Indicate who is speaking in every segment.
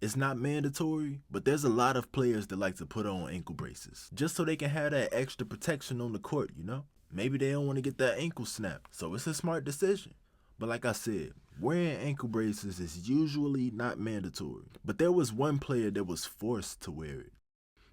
Speaker 1: It's not mandatory, but there's a lot of players that like to put on ankle braces just so they can have that extra protection on the court, you know? Maybe they don't want to get that ankle snapped, so it's a smart decision. But like I said, wearing ankle braces is usually not mandatory, but there was one player that was forced to wear it.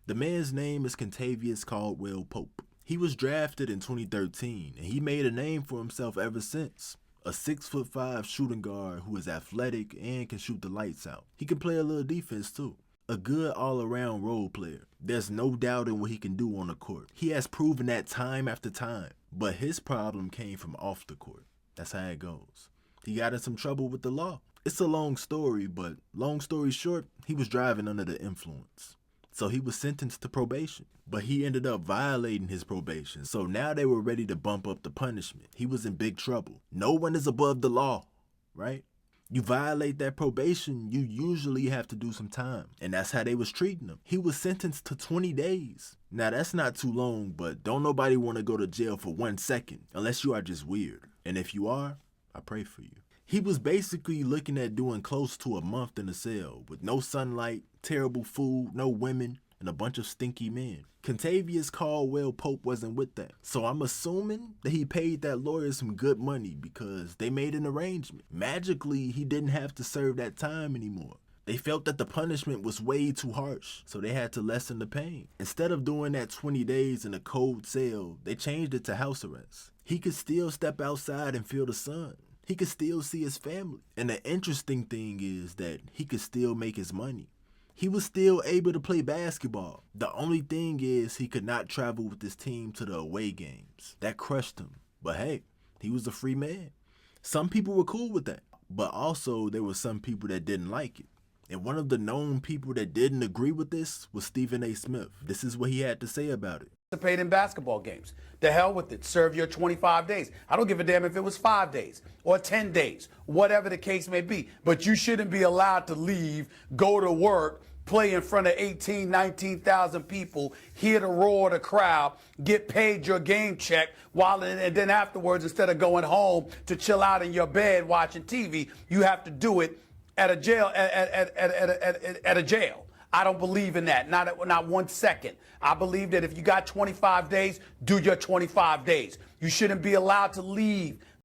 Speaker 1: The man's name is Kentavious Caldwell-Pope. He was drafted in 2013, and he made a name for himself ever since. A 6'5" shooting guard who is athletic and can shoot the lights out. He can play a little defense too. A good all-around role player. There's no doubting what he can do on the court. He has proven that time after time, but his problem came from off the court. That's how it goes. He got in some trouble with the law. It's a long story, but long story short, he was driving under the influence. So he was sentenced to probation, but he ended up violating his probation. So now they were ready to bump up the punishment. He was in big trouble. No one is above the law, right? You violate that probation, you usually have to do some time. And that's how they was treating him. He was sentenced to 20 days. Now that's not too long, but don't nobody want to go to jail for 1 second unless you are just weird. And if you are, I pray for you. He was basically looking at doing close to a month in a cell with no sunlight, terrible food, no women, and a bunch of stinky men. Kentavious Caldwell-Pope wasn't with that. So I'm assuming that he paid that lawyer some good money because they made an arrangement. Magically, he didn't have to serve that time anymore. They felt that the punishment was way too harsh, so they had to lessen the pain. Instead of doing that 20 days in a cold cell, they changed it to house arrest. He could still step outside and feel the sun. He could still see his family. And the interesting thing is that he could still make his money. He was still able to play basketball. The only thing is he could not travel with his team to the away games. That crushed him. But hey, he was a free man. Some people were cool with that. But also there were some people that didn't like it. And one of the known people that didn't agree with this was Stephen A. Smith. This is what he had to say about it.
Speaker 2: Participate in basketball games. The hell with it. Serve your 25 days. I don't give a damn if it was 5 days or 10 days, whatever the case may be. But you shouldn't be allowed to leave, go to work, play in front of 18, 19,000 people, hear the roar of the crowd, get paid your game check, and then afterwards, instead of going home to chill out in your bed watching TV, you have to do it at a jail. At a jail. I don't believe in that, not 1 second. I believe that if you got 25 days, do your 25 days. You shouldn't be allowed to leave